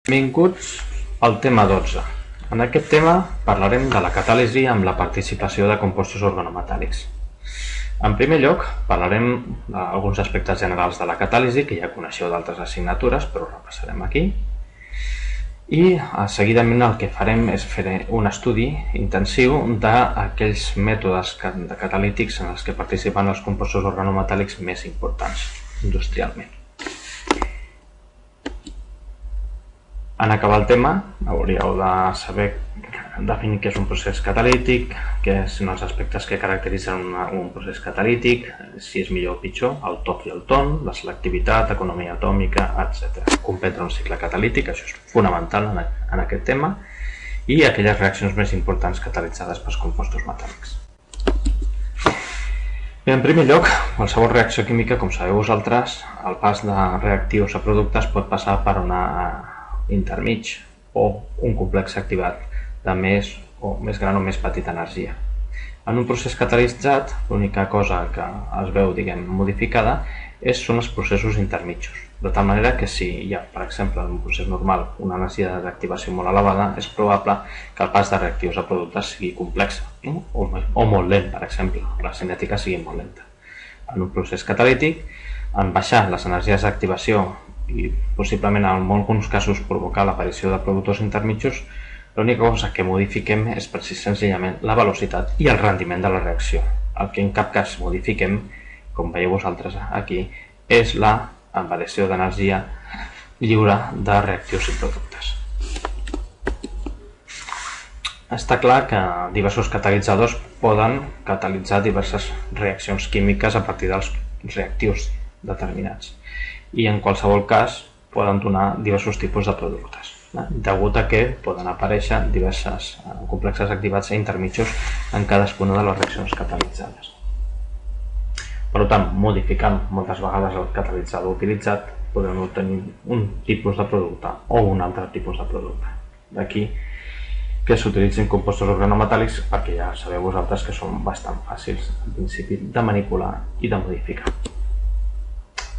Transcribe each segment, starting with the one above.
Benvinguts al tema 12. En aquest tema parlarem de la catàlisi amb la participació de compostos organometàl·lics. En primer lloc, parlarem d'alguns aspectes generals de la catàlisi, que ja coneixeu d'altres assignatures, però ho repassarem aquí. I seguidament el que farem és fer un estudi intensiu d'aquells mètodes catalítics en els que participen els compostos organometàl·lics més importants industrialment. En acabar el tema, hauríeu de saber definir què és un procés catalític, què són els aspectes que caracteritzen un procés catalític, si és millor o pitjor, el toc i el ton, la selectivitat, economia atòmica, etc. Comprendre un cicle catalític, això és fonamental en aquest tema, i aquelles reaccions més importants catalitzades pels compostos metàl·lics. Bé, en primer lloc, qualsevol reacció química, com sabeu vosaltres, el pas de reactius a productes pot passar per una intermig o un complex activat de més gran o més petita energia. En un procés catalitzat, l'única cosa que es veu, modificada són els processos intermitjos, de tal manera que si hi ha, per exemple, en un procés normal una energia de reactivació molt elevada, és probable que el pas de reactius a productes sigui complex o molt lent, per exemple, la cinètica sigui molt lenta. En un procés catalític, en baixar les energies d'activació i possiblement en alguns casos provocar l'aparició de productors intermitjos, l'única cosa que modifiquem és senzillament la velocitat i el rendiment de la reacció. El que en cap cas modifiquem, com veieu vosaltres aquí, és la variació d'energia lliure de reactius i productes. Està clar que diversos catalitzadors poden catalitzar diverses reaccions químiques a partir dels reactius determinats i en qualsevol cas poden donar diversos tipus de productes, degut a que poden aparèixer diversos complexes activats i intermitjos en cadascuna de les reaccions catalitzades. Per tant, modificant moltes vegades el catalitzador utilitzat, podem obtenir un tipus de producte o un altre tipus de producte. D'aquí que s'utilitzin compostos organometàl·lics perquè ja sabeu vosaltres que són bastant fàcils en principi de manipular i de modificar.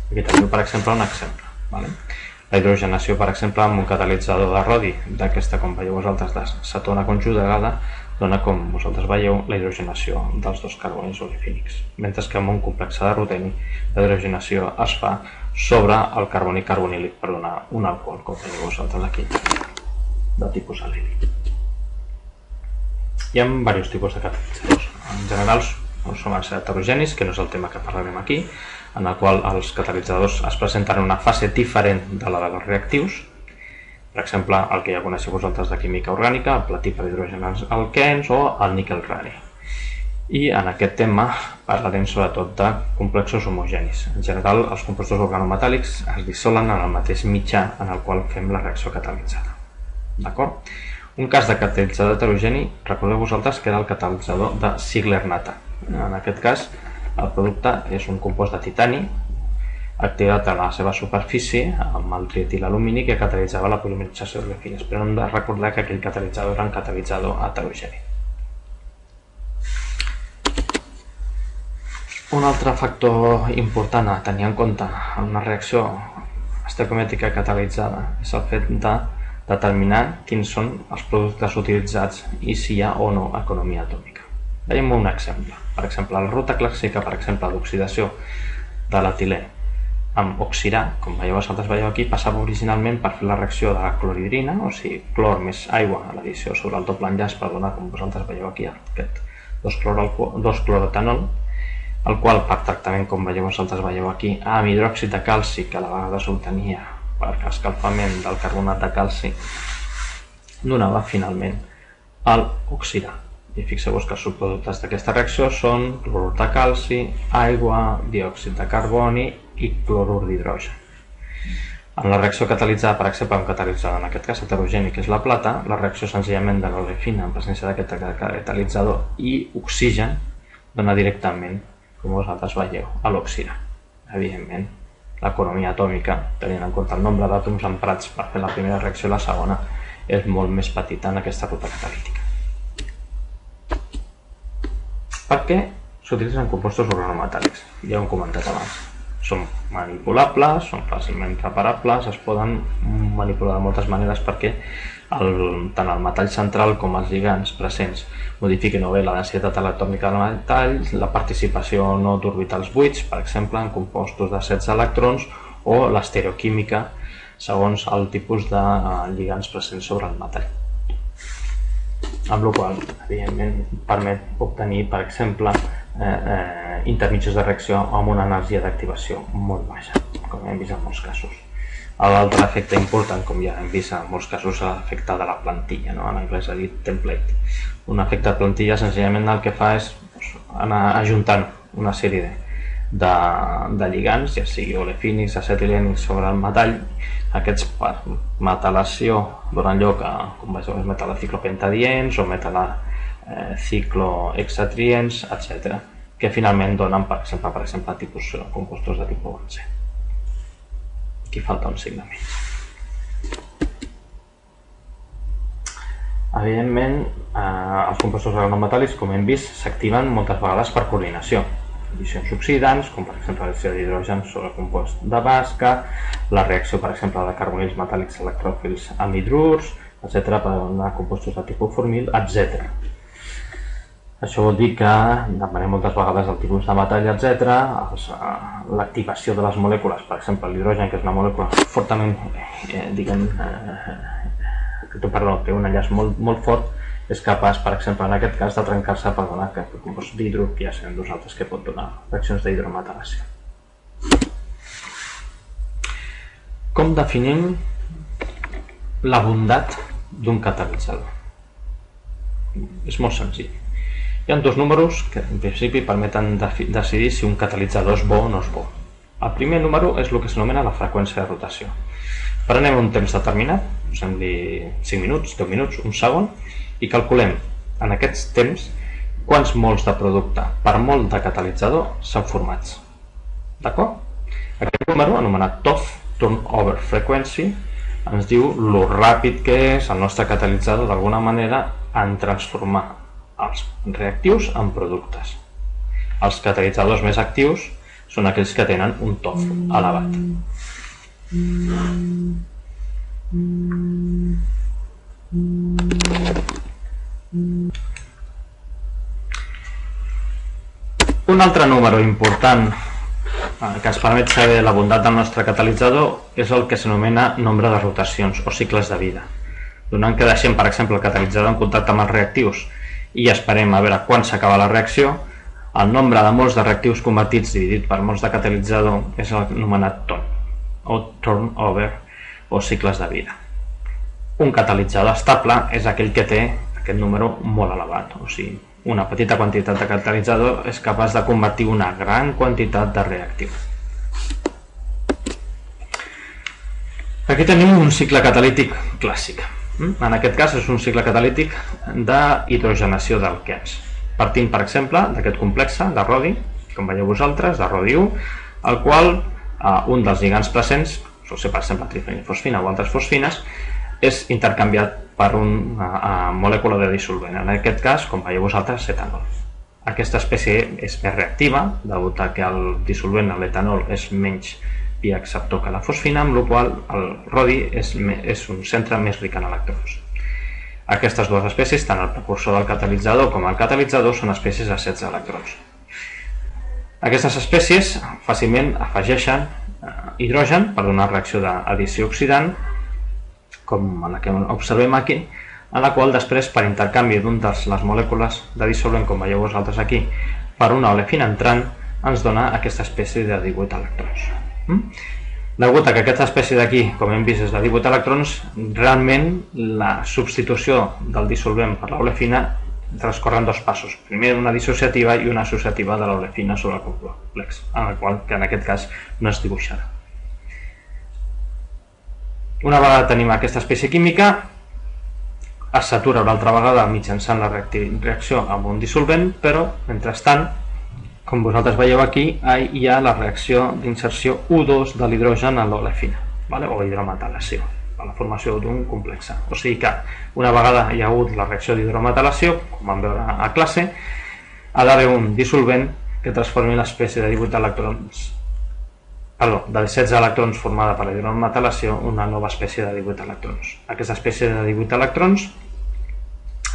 Aquí tenim, per exemple, un exemple. La hidrogenació, per exemple, amb un catalitzador de rodi d'aquesta, com veieu vosaltres, de cetona conjugada, dona, com vosaltres veieu, la hidrogenació dels dos carbonis olefínics, mentre que amb un complex de ruteni la hidrogenació es fa sobre el carboni carbonílic per donar un alcohol, com veieu vosaltres aquí, de tipus alílic. Hi ha diversos tipus de catalitzadors. En general són els heterogenis, que no és el tema que parlarem aquí, en el qual els catalitzadors es presenten en una fase diferent de la dels reactius. Per exemple, el que ja coneixeu vosaltres de química orgànica, el platí per hidrogenars alquens o el níquel rari. I en aquest tema parlarem sobretot de complexos homogenis. En general, els compostos organometàl·lics es dissolen en el mateix mitjà en el qual fem la reacció catalitzada. D'acord? Un cas de catalitzador heterogeni, recordeu vosaltres que era el catalitzador de Ziegler-Natta. En aquest cas, el producte és un compost de titani activat a la seva superfície amb el trietil-alumini que catalitzava la polimerització d'olefines, però hem de recordar que aquell catalitzador era un catalitzador heterogeni. Un altre factor important a tenir en compte en una reacció estequimètrica catalitzada és el fet de determinar quins són els productes utilitzats i si hi ha o no economia atòmica. Veiem un exemple. Per exemple, la ruta clàssica d'oxidació de l'etilè amb oxirà, com vosaltres veieu aquí, passava originalment per fer la reacció de la cloridrina, o sigui, clor més aigua a l'addició sobre el doble enllaç per donar, com vosaltres veieu aquí, aquest 2-cloroetanol, el qual per tractament, com vosaltres veieu aquí, amb hidròxid de calci, que a la vegada s'obtenia per escalfament del carbonat de calci, donava finalment l'oxirà. I fixeu-vos que els subproductes d'aquesta reacció són clorur de calci, aigua, diòxid de carboni i clorur d'hidrogen. En la reacció catalitzada, per exemple, un catalitzador, en aquest cas heterogeni, que és la plata, la reacció senzillament de l'olefina en presència d'aquest catalitzador i oxigen dona directament, com vosaltres veieu, a l'oxirà. Evidentment, l'economia atòmica, tenint en compte el nombre d'àtoms emprats per fer la primera reacció i la segona, és molt més petita en aquesta ruta catalítica. Per què s'utilitzen compostos organometàl·lics? Ja ho hem comentat abans. Són manipulables, són fàcilment preparables, es poden manipular de moltes maneres perquè tant el metall central com els lligands presents modifiquen o bé la densitat electrònica del metall, la participació no d'orbitals buits, per exemple, en compostos de sets electrons, o l'estereoquímica segons el tipus de lligands presents sobre el metall. Amb la qual cosa, evidentment, permet obtenir, per exemple, intermitjos de reacció amb una energia d'activació molt baixa, com hem vist en molts casos. L'altre efecte important, com ja hem vist en molts casos, és l'efecte de la plantilla, en anglès s'ha dit template. Un efecte de plantilla senzillament el que fa és anar ajuntant una sèrie de lligants, ja sigui olefínics, acetilènics sobre el metall. Aquests per metalació donen lloc a, com veieu, metalaciclopentadiens o metalaciclohexatriens, etc., que finalment donen, per exemple, compostos de tipus C. Aquí falta un signe menys. Evidentment, els compostos organometàl·lics, com hem vist, s'activen moltes vegades per coordinació. Addicions oxidants, com per exemple la reacció d'hidrogen sobre el compost de Basca, la reacció, per exemple, de carbonils metàl·lics electròfils amb hidrurs, etc., per donar compostos de tipus formil, etc. Això vol dir que, depenent moltes vegades del tipus de metall, etc., l'activació de les molècules, per exemple, l'hidrogen, que és una molècula fortament, té un enllaç molt fort, és capaç, per exemple, en aquest cas, de trencar-se per donar aquest compost d'hidro, que ja sabem nosaltres que pot donar reaccions d'hidrometalació. Com definim la bondat d'un catalitzador? És molt senzill. Hi ha dos números que, en principi, permeten decidir si un catalitzador és bo o no és bo. El primer número és el que s'anomena la freqüència de rotació. Prenem un temps determinat, posem-li 5 minuts, 10 minuts, un segon, i calculem en aquests temps quants mols de producte per mol de catalitzador s'han formats. D'acord? Aquest número, anomenat TOF, Turnover Frequency, ens diu lo ràpid que és el nostre catalitzador d'alguna manera en transformar els reactius en productes. Els catalitzadors més actius són aquells que tenen un TOF elevat. Un altre número important que ens permet saber la bondat del nostre catalitzador és el que s'anomena nombre de rotacions o cicles de vida. Donant que deixem, per exemple, el catalitzador en contacte amb els reactius i esperem a veure quan s'acaba la reacció, el nombre de mols de reactius convertits dividit per mols de catalitzador és anomenat TON, o turnover, o cicles de vida. Un catalitzador estable és aquell que té aquest número molt elevat, o sigui, una petita quantitat de catalitzador és capaç de convertir una gran quantitat de reactiu. Aquí tenim un cicle catalític clàssic. En aquest cas és un cicle catalític d'hidrogenació d'alquens. Partint, per exemple, d'aquest complex de rodi, com veieu vosaltres, de rodi 1, el qual un dels lligands presents, pot ser per exemple trifenilfosfina o altres fosfines, és intercanviat per una molècula de dissolvent, en aquest cas, com veieu vosaltres, etanol. Aquesta espècie és més reactiva, degut a que el dissolvent, l'etanol, és menys via acceptor que la fosfina, amb la qual el rodi és un centre més ric en electrons. Aquestes dues espècies, tant el precursor del catalitzador com el catalitzador, són espècies de sets electrons. Aquestes espècies fàcilment afegeixen hidrogen per donar reacció d'addició oxidant, com la que observem aquí, en la qual després, per intercanvi d'un de les molècules de dissolvent, com veieu vosaltres aquí, per una olefina entrant, ens dona aquesta espècie de 18 electrons. Degut a que aquesta espècie d'aquí, com hem vist, és de 18 electrons, realment la substitució del dissolvent per l'olefina transcorren dos passos. Primer una dissociativa i una associativa de l'olefina sobre el complex, que en aquest cas no es dibuixarà. Una vegada tenim aquesta espècie química, es satura una altra vegada mitjançant la reacció amb un dissolvent, però, mentrestant, com vosaltres veieu aquí, hi ha la reacció d'inserció U2 de l'hidrogen a l'olefina, o hidrometalació, la formació d'un complex. O sigui que, una vegada hi ha hagut la reacció d'hidrometalació, com vam veure a classe, ha d'haver un dissolvent que transformi l'espècie de 18 electrons de 16 electrons formada per la hidrometalació, una nova espècie de 18 electrons. Aquesta espècie de 18 electrons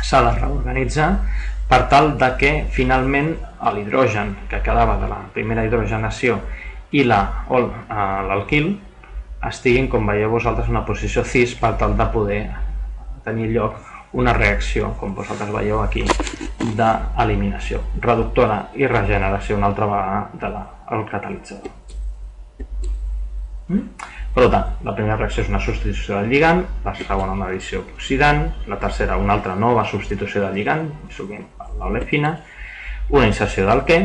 s'ha de reorganitzar per tal de que finalment l'hidrogen que quedava de la primera hidrogenació i l'alquil estiguin, com veieu vosaltres, en una posició cis per tal de poder tenir lloc una reacció, com vosaltres veieu aquí, d'eliminació, reductora i regeneració una altra vegada del catalitzador. Per tant, la primera reacció és una substitució del lligand, la segona una addició oxidant, la tercera una altra nova substitució del lligand, sovint per l'olefina, una inserció d'alquè,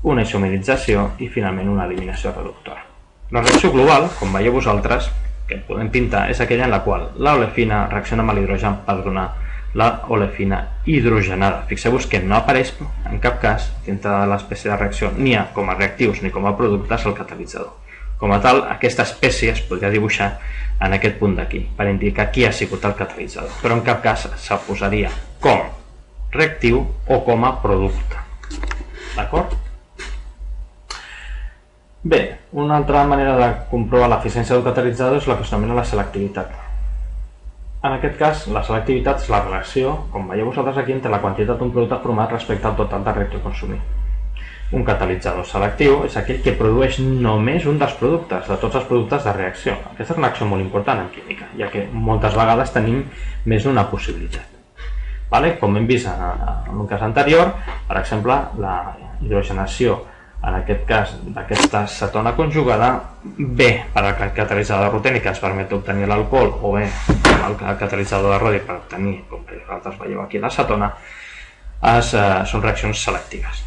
una isomerització i finalment una eliminació reductora. La reacció global, com veieu vosaltres, que podem pintar, és aquella en la qual l'olefina reacciona amb l'hidrogen per donar l'olefina hidrogenada. Fixeu-vos que no apareix en cap cas dintre de l'espècie de reacció ni com a reactius ni com a productes al catalitzador. Com a tal, aquesta espècie es podria dibuixar en aquest punt d'aquí, per indicar qui ha sigut el catalitzador, però en cap cas se posaria com reactiu o com a producte. D'acord? Bé, una altra manera de comprovar l'eficiència del catalitzador és la que s'anomena la selectivitat. En aquest cas, la selectivitat és la relació, com veieu vosaltres aquí, entre la quantitat d'un producte format respecte al total de reactiu consumit. Un catalitzador selectiu és aquell que produeix només un dels productes, de tots els productes de reacció. Aquesta és una acció molt important en química, ja que moltes vegades tenim més d'una possibilitat. Com hem vist en un cas anterior, per exemple, la hidrogenació, en aquest cas d'aquesta cetona conjugada, bé per al catalitzador de ruteni que ens permet obtenir l'alcohol, o bé el catalitzador de rodi per obtenir, com vosaltres veieu aquí, la cetona, són reaccions selectives.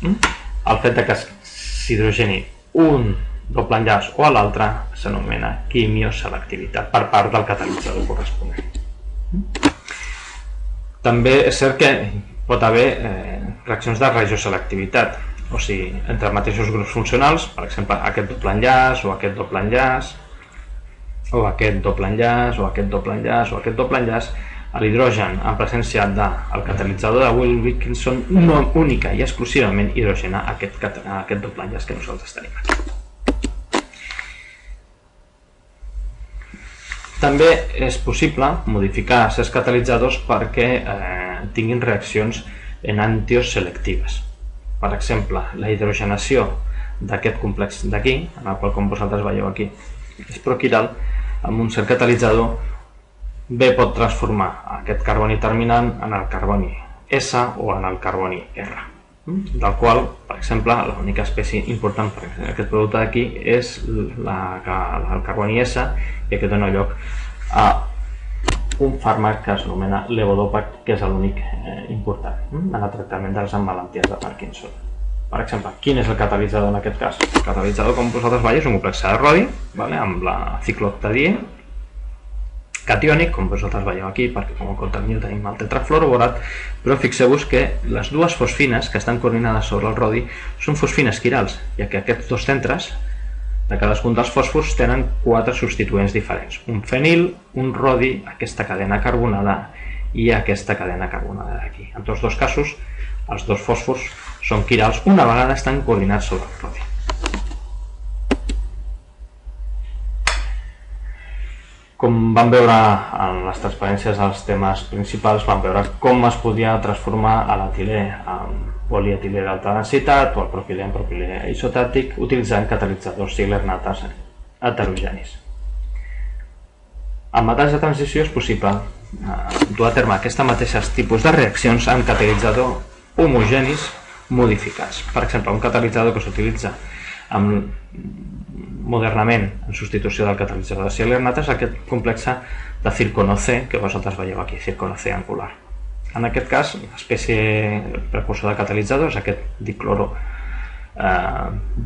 El fet que s'hidrogeni un doble enllaç o a l'altre s'anomena quimioselectivitat per part del catalitzador corresponent. També és cert que pot haver reaccions de radioselectivitat, o sigui, entre els mateixos grups funcionals, per exemple, aquest doble enllaç o aquest doble enllaç, o aquest doble enllaç o aquest doble enllaç o aquest doble enllaç, l'hidrogen en presència del catalitzador de Wilkinson no única i exclusivament hidrogena aquest doble enllaç que nosaltres tenim aquí. També és possible modificar certs catalitzadors perquè tinguin reaccions enantios selectives. Per exemple, la hidrogenació d'aquest complex d'aquí, en el qual, com vosaltres veieu aquí, és proquiral, amb un cert catalitzador bé pot transformar aquest carboni terminant en el carboni S o en el carboni R, del qual, per exemple, l'única espècie important per aquest producte d'aquí és el carboni S, i que dona lloc a un fàrmac que s'anomena levodopa, que és l'únic important en el tractament de les malalties de Parkinson. Per exemple, quin és el catalitzador en aquest cas? El catalitzador, com vosaltres veieu, és un complex de rodi amb la ciclooctadiè catiònic, com vosaltres veieu aquí, perquè com a contaminant tenim el tetrafluoroborat, però fixeu-vos que les dues fosfines que estan coordinades sobre el rodi són fosfines quirals, ja que aquests dos centres de cadascun dels fòsfors tenen 4 substituents diferents, un fenil, un rodi, aquesta cadena carbonada i aquesta cadena carbonada d'aquí. En tots dos casos, els dos fòsfors són quirals una vegada estan coordinats sobre el rodi. Com vam veure en les transparències dels temes principals, vam veure com es podia transformar l'etilè en polietilè d'alta densitat o el propilè en propilè isotàtic utilitzant catalitzadors Ziegler-Natas heterogenis. En metalls de transició és possible dur a terme aquests mateixos tipus de reaccions amb catalitzadors homogenis modificats. Per exemple, un catalitzador que s'utilitza modernament en substitució del catalitzador de Ziegler-Natas és aquest complex de zircono C que vosaltres veieu aquí, zircono C angular. En aquest cas, l'espècie precursor de catalitzador és aquest dicloro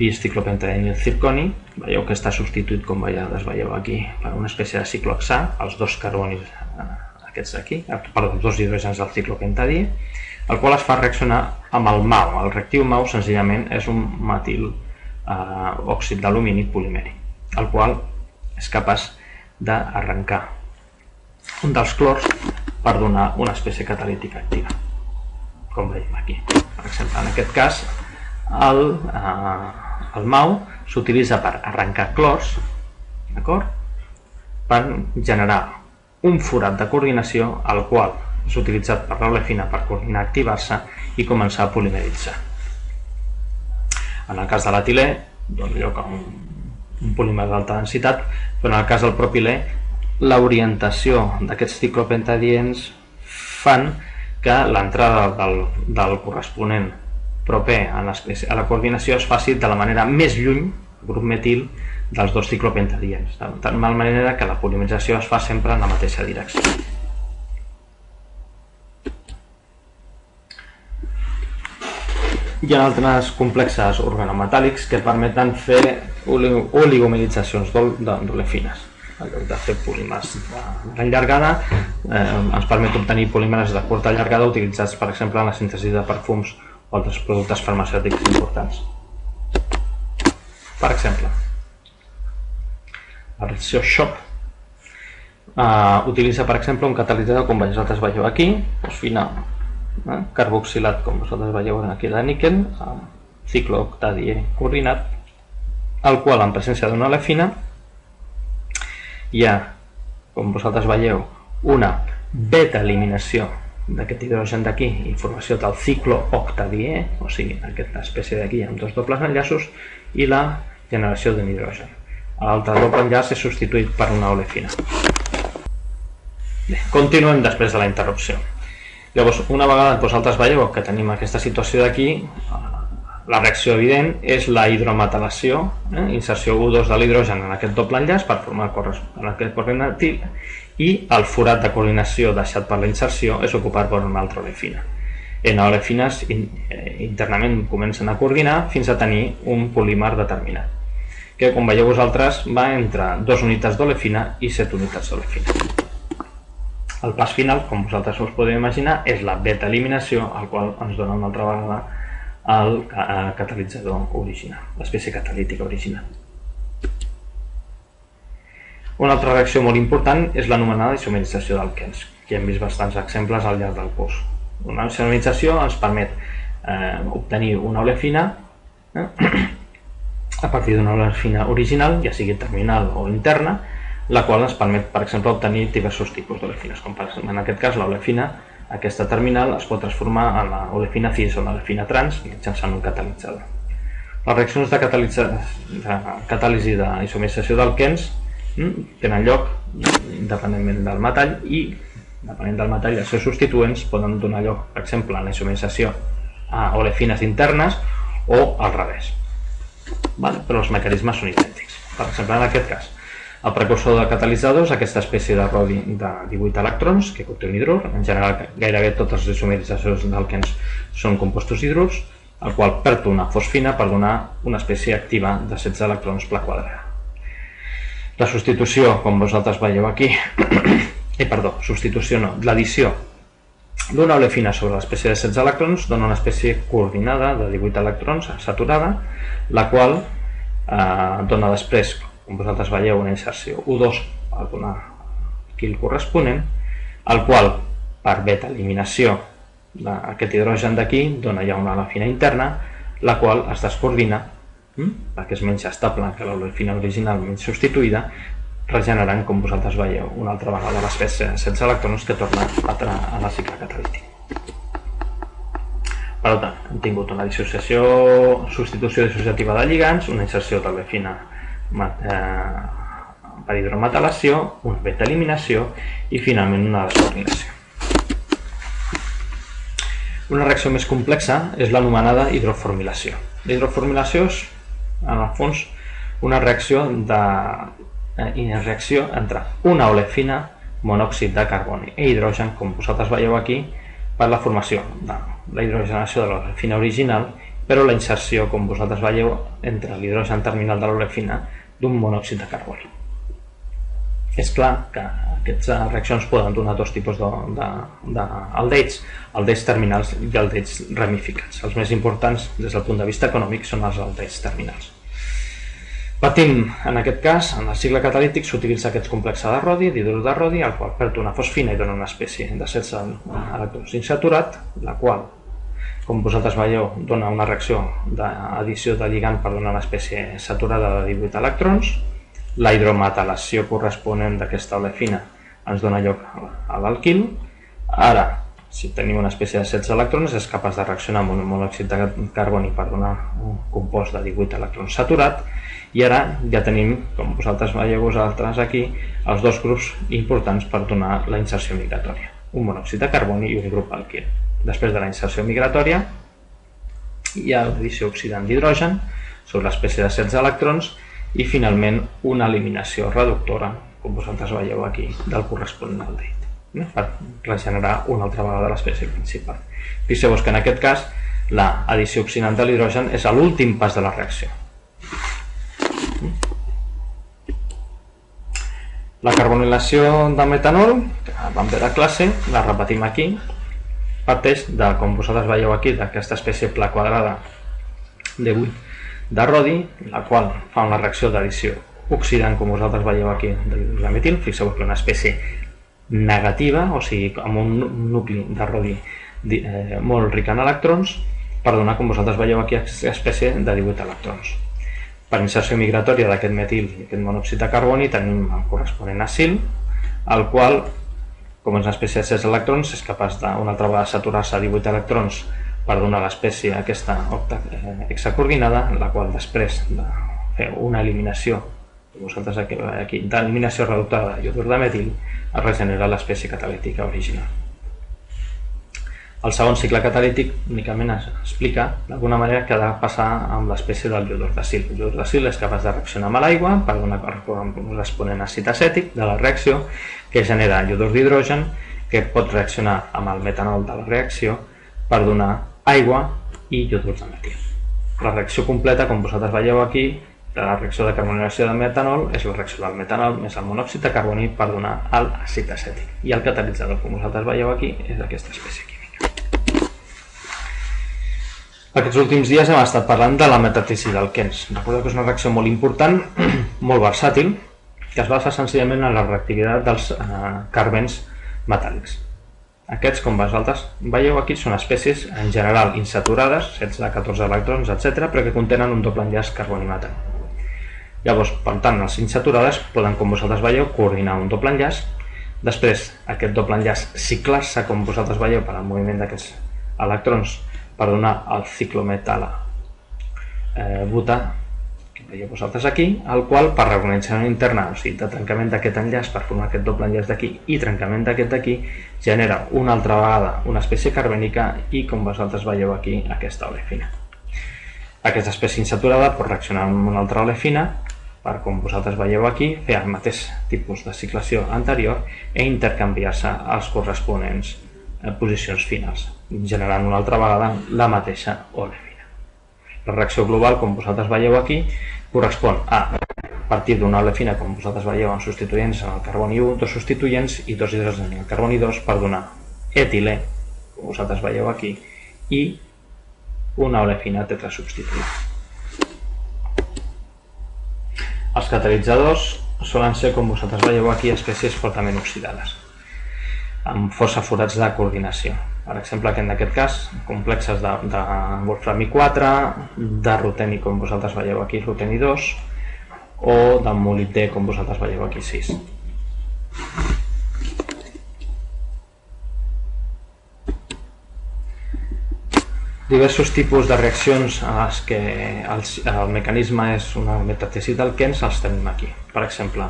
bis-ciclopentaenyl zirconi. Veieu que està substituït, com veieu aquí, per una espècie de ciclohexà, els dos carbonis aquests d'aquí, perdó, els dos hidrògens del ciclopentadiè, el qual es fa reaccionar amb el MAO. El reactiu MAO senzillament és un metil òxid d'alumini polimèric, el qual és capaç d'arrencar un dels clors per donar una espècie catalítica activa, com veiem aquí. Per exemple, en aquest cas, el MAO s'utilitza per arrencar clors, d'acord? Per generar un forat de coordinació, el qual és utilitzat per l'olefina per coordinar, activar-se i començar a polimeritzar. En el cas de l'etilè, dona lloc a un polímer d'alta densitat, però en el cas del propilè, l'orientació d'aquests ciclopentadiens fan que l'entrada del corresponent proper a la coordinació es faci de la manera més lluny, grup metil, dels dos ciclopentadiens, de tal manera que la polimerització es fa sempre en la mateixa direcció. Hi ha altres complexes organometàl·lics que permeten fer oligomeritzacions d'olefines. En lloc de fer polímers de llargada, ens permet obtenir polímers de curta llargada utilitzats, per exemple, en la síntesi de perfums o altres productes farmacèutics importants. Per exemple, la reacció SHOP utilitza, per exemple, un catalitzador, com vosaltres veieu aquí, fosfina carboxilat, com vosaltres veieu aquí, de níquel, amb ciclooctadiè coordinat, el qual, en presència d'una olefina, hi ha, com vosaltres veieu, una beta-eliminació d'aquest hidrogen d'aquí i formació del ciclooctadiè, o sigui, aquesta espècie d'aquí amb dos dobles enllaços, i la generació d'un hidrogen. L'altre doble enllaç és substituït per una olefina. Bé, continuem després de la interrupció. Llavors, una vegada vosaltres veieu que tenim aquesta situació d'aquí, la reacció evident és la hidrometalació, inserció U2 de l'hidrogen en aquest doble enllaç per formar aquest corrent etil, i el forat de coordinació deixat per la inserció és ocupat per una altra olefina. En olefines internament comencen a coordinar fins a tenir un polímer determinat, que com veieu vosaltres va entre 2 unitats d'olefina i 7 unitats d'olefina. El pas final, com vosaltres us podeu imaginar, és la beta-eliminació, el qual ens dona una altra vegada el catalitzador original, l'espècie catalítica original. Una altra reacció molt important és l'anomenada isomerització d'alquens, que hem vist bastants exemples al llarg del curs. Una isomerització ens permet obtenir una olefina a partir d'una olefina original, ja sigui terminal o interna, la qual ens permet, per exemple, obtenir diversos tipus d'olefines, com per exemple, en aquest cas l'olefina, aquesta terminal, es pot transformar en l'olefina cis o l'olefina trans mitjançant un catalitzador. Les reaccions de catàlisi d'isomerització d'alquens tenen lloc independentment del metall i, depenent del metall i els seus substituents, poden donar lloc, per exemple, a la isomerització a olefines internes o al revés. Però els mecanismes són idèntics. Per exemple, en aquest cas, el precursor de catalitzadors, aquesta espècie de rodi de 18 electrons que conté un hidrur, en general gairebé totes les isomeritzacions d'alquens són compostos hidrurs, el qual perd una fosfina per donar una espècie activa de 16 electrons pla quadrada. La substitució, com vosaltres veieu aquí, l'addició d'una olefina sobre l'espècie de 16 electrons dona una espècie coordinada de 18 electrons saturada, la qual dona després, com vosaltres veieu, una inserció U2 per donar aquí el corresponent, el qual, per beta-eliminació d'aquest hidrogen d'aquí, dona ja una olefina interna, la qual es descoordina, perquè és menys estable que l'olefina original menys substituïda, regenerant, com vosaltres veieu, una altra vegada l'espècie de 16 electrons que torna a la cicle catalític. Per tant, hem tingut una substitució dissociativa de lligants, una inserció d'olefina per hidrometalació, una beta-eliminació i finalment una descoordinació. Una reacció més complexa és l'anomenada hidroformilació. La hidroformilació és, en el fons, una reacció entre una olefina, monòxid de carboni i hidrogen, com vosaltres veieu aquí, per la formació de la hidrogenació de l'olefina original, però la inserció, com vosaltres veieu, entre l'hidrogen terminal de l'olefina d'un monòxid de carboni. És clar que aquestes reaccions poden donar dos tipus d'aldehids, aldehids terminals i aldehids ramificats. Els més importants des del punt de vista econòmic són els aldehids terminals. Patint, en aquest cas, en el cicle catalític s'utilitza aquest complex de rodi, d'hidrur de rodi, el qual perd una fosfina i dona una espècie de 16 electrons insaturat, la qual com vosaltres veieu, dona una reacció d'addició de lligand per donar una espècie saturada de 18 electrons. La hidrometalació corresponent d'aquesta olefina ens dona lloc a l'alquil. Ara, si tenim una espècie de 16 electrons, és capaç de reaccionar amb un monòxid de carboni per donar un compost de 18 electrons saturat. I ara ja tenim, com vosaltres veieu vosaltres aquí, els dos grups importants per donar la inserció migratòria, un monòxid de carboni i un grup alquil. Després de la inserció migratòria hi ha l'addició oxidant d'hidrogen sobre l'espècie de 16 electrons i finalment una eliminació reductora, com vosaltres veieu aquí, del corresponent aldehid, per regenerar una altra vegada l'espècie principal. Fixeu-vos que en aquest cas l'addició oxidant de l'hidrogen és l'últim pas de la reacció. La carbonilació de metanol, que vam veure a classe, la repetim aquí, parteix de, com vosaltres veieu aquí, d'aquesta espècie pla quadrada de 8 de rodi, la qual fa una reacció d'addició oxidant, com vosaltres veieu aquí, de metil. Fixeu que una espècie negativa, o sigui, amb un nucli de rodi molt ric en electrons, per donar, com vosaltres veieu aquí, aquesta espècie de 18 electrons. Per inserció migratòria d'aquest metil i aquest monòxid de carboni tenim el corresponent acil, el qual, com és una espècie de 16 electrons, és capaç d'una altra vegada saturar-se a 18 electrons per donar l'espècie aquesta hexacoordinada, la qual després de fer una eliminació, vosaltres aquí, d'eliminació reductora de iodur de metil, es regenera l'espècie catalítica original. El segon cicle catalític únicament explica d'alguna manera què ha de passar amb l'espècie del iodur d'acil. El iodur d'acil és capaç de reaccionar amb l'aigua per donar corresponent àcid acètic de la reacció, que genera iodur d'hidrogen, que pot reaccionar amb el metanol de la reacció per donar aigua i iodur de metil. La reacció completa, com vosaltres veieu aquí, de la reacció de carbonilació de metanol és la reacció del metanol més el monòxid de carboni per donar l'àcid acètic. I el catalitzador, com vosaltres veieu aquí, és aquesta espècie química. Aquests últims dies hem estat parlant de la metàlisi d'alquens. Recordeu que és una reacció molt important, molt versàtil, que es basa senzillament en la reactivitat dels carbens metàl·lics. Aquests, com vosaltres veieu aquí, són espècies en general insaturades, 16, 14 electrons, etc., però que contenen un doble enllaç carboni-metà. Llavors, per tant, les insaturades poden, com vosaltres veieu, coordinar un doble enllaç. Després, aquest doble enllaç ciclar-se, com vosaltres veieu, per al moviment d'aquests electrons, per donar el ciclometala butà, que veieu vosaltres aquí, el qual per reorganització interna, o sigui, de trencament d'aquest enllaç per formar aquest doble enllaç d'aquí i trencament d'aquest d'aquí, genera una altra vegada una espècie carbènica i, com vosaltres veieu aquí, aquesta olefina. Aquesta espècie insaturada pot reaccionar amb una altra olefina per, com vosaltres veieu aquí, fer el mateix tipus de ciclació anterior i intercanviar-se als corresponents posicions finals, generant una altra vegada la mateixa olefina. La reacció global, com vosaltres veieu aquí, correspon a partir d'una olefina, com vosaltres veieu, amb substituents en el carboni 1, dos substituents i dos hidrogen en el carboni 2 per donar etilè, com vosaltres veieu aquí, i una olefina tetrasubstituïda. Els catalitzadors solen ser, com vosaltres veieu aquí, espècies fortament oxidades, amb força forats de coordinació. Per exemple, en aquest cas, complexes de wolframi 4, de ruteni, com vosaltres veieu aquí, ruteni 2, o de molibdè, com vosaltres veieu aquí, 6. Diversos tipus de reaccions en les que el mecanisme és una metàtesis d'alquens els tenim aquí. Per exemple,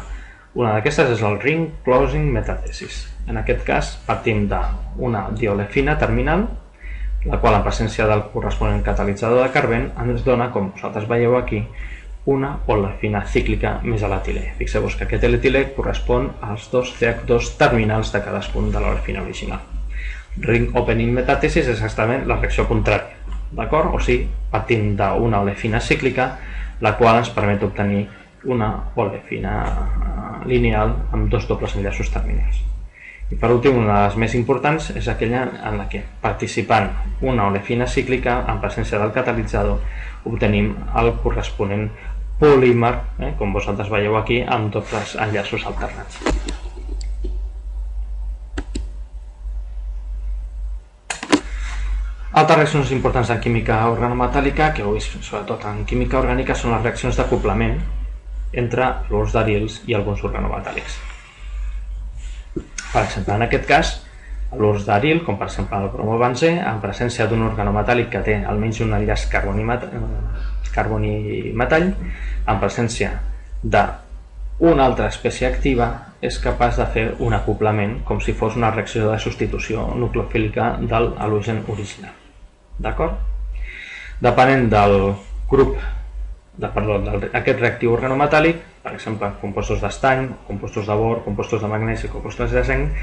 una d'aquestes és el ring closing metàtesis. En aquest cas partim d'una diolefina terminal, la qual en presència del corresponent catalitzador de carben ens dona, com vosaltres veieu aquí, una olefina cíclica més l'etilè. Fixeu-vos que aquest etilè correspon als dos CH2 terminals de cadascun de l'olefina original. Ring opening metàtesis és exactament la reacció contrària, d'acord? O sigui, partim d'una olefina cíclica, la qual ens permet obtenir una olefina lineal amb dos dobles enllaços terminals. I per últim, una de les més importants és aquella en la que, participant una olefina cíclica en presència del catalitzador, obtenim el corresponent polímer, com vosaltres veieu aquí, amb dobles enllaços alternats. Altres reaccions importants en química organometàl·lica, que heu vist sobretot en química orgànica, són les reaccions d'acoplament entre l'urs d'arils i alguns organometàl·lics. Per exemple, en aquest cas, l'urs d'aril, com per exemple el bromobenzè, en presència d'un organometàl·lic que té almenys un enllaç carboni-metall, en presència d'una altra espècie activa, és capaç de fer un acoplament com si fos una reacció de substitució nucleofílica de l'halogen original. D'acord? Depenent del grup d'aquest reactiu organometàl·lic, per exemple, compostos d'estany, compostos de bor, compostos de magnesi, compostos de zinc,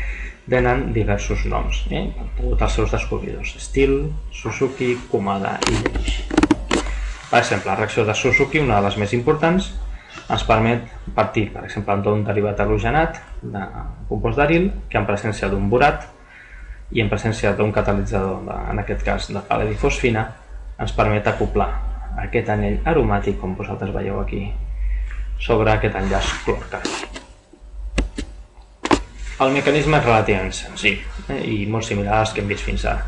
tenen diversos noms, degut als seus descobridors: Steele, Suzuki, Kumada i Leishi. Per exemple, la reacció de Suzuki, una de les més importants, ens permet partir, per exemple, d'un derivat halogenat de compost d'aril, que en presència d'un borat i en presència d'un catalitzador, en aquest cas de paladifosfina, ens permet acoplar aquest anell aromàtic, com vosaltres veieu aquí, sobre aquest enllaç clorcàrboc. El mecanisme és relativament senzill i molt similar als que hem vist fins ara.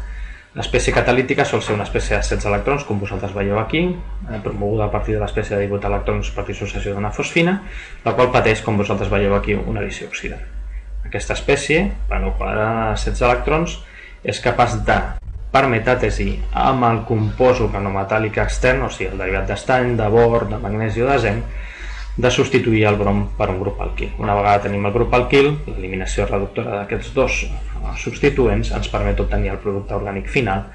L'espècie catalítica sol ser una espècie de 16 electrons, com vosaltres veieu aquí, promoguda a partir de l'espècie de 18 electrons per dissociació d'una fosfina, la qual pateix, com vosaltres veieu aquí, una addició oxidant. Aquesta espècie, per un quadrat de 16 electrons, és capaç de, per metàtesi amb el compost organometàl·lic extern, o sigui, el derivat d'estany, de bor, de magnesi o de zinc, de substituir el brom per un grup alquil. Una vegada tenim el grup alquil, l'eliminació reductora d'aquests dos substituents ens permet obtenir el producte orgànic final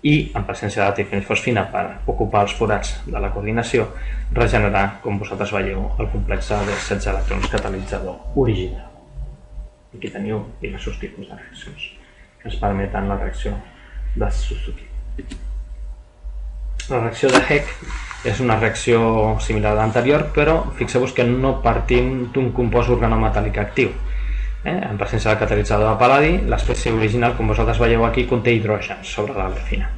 i, en presència de trifosfina per ocupar els forats de la coordinació, regenerar, com vosaltres veieu, el complex de 16 electrons catalitzador original. Aquí teniu diversos tipus de reaccions que ens permeten la reacció de Suzuki. La reacció de Heck és una reacció similar a l'anterior, però fixeu-vos que no partim d'un compost organometàl·lic actiu. En presència del catalitzador de pal·ladi, l'espècie original, com vosaltres veieu aquí, conté hidrògens sobre l'olefina.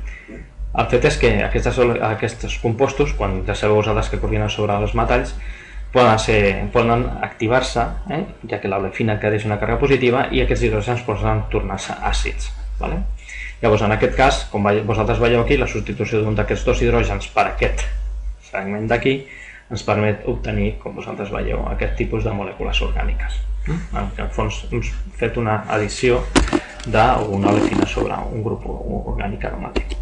El fet és que aquests compostos, quan ja sabeu vosaltres que coordinen sobre els metalls, poden activar-se, ja que l'olefina adquireix una càrrega positiva i aquests hidrògens poden tornar-se àcids. Llavors, en aquest cas, com vosaltres veieu aquí, la substitució d'un d'aquests dos hidrògens per aquest fragment d'aquí ens permet obtenir, com vosaltres veieu, aquest tipus de molècules orgàniques. En el fons hem fet una addició d'una olefina sobre un grup orgànic aromàtic.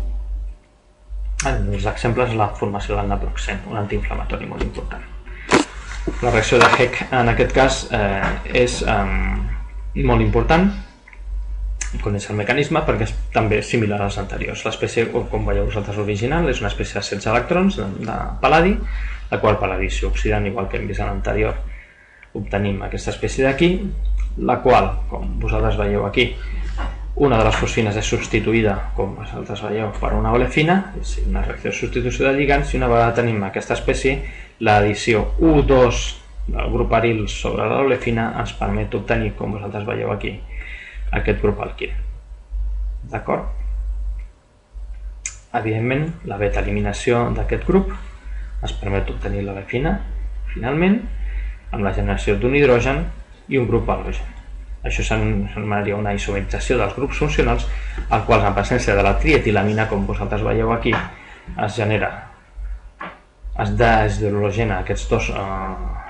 Els exemples és la formació del naproxen, un antiinflamatori molt important. La reacció de Heck en aquest cas és molt important conèixer el mecanisme perquè és també similar als anteriors. L'espècie, com veieu vosaltres, original és una espècie de 16 electrons de pal·ladi, la qual per addició oxidant, igual que hem vist a l'anterior, obtenim aquesta espècie d'aquí, la qual, com vosaltres veieu aquí, una de les fosfines és substituïda, com vosaltres veieu, per una olefina, és una reacció de substitució de lligants, i una vegada tenim aquesta espècie, l'addició U2 del grup aril sobre l'olefina ens permet obtenir, com vosaltres veieu aquí, aquest grup alquil. D'acord? Evidentment, la beta-eliminació d'aquest grup ens permet obtenir l'olefina, finalment, amb la generació d'un hidrogen i un grup halogen. Això s'anomenaria una isomerització dels grups funcionals, als quals, en presència de la trietilamina, com vosaltres veieu aquí, es deshidrogena aquests dos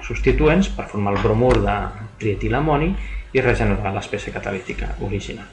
substituents per formar el bromur de trietilamoni i regenerar l'espècie catalítica original.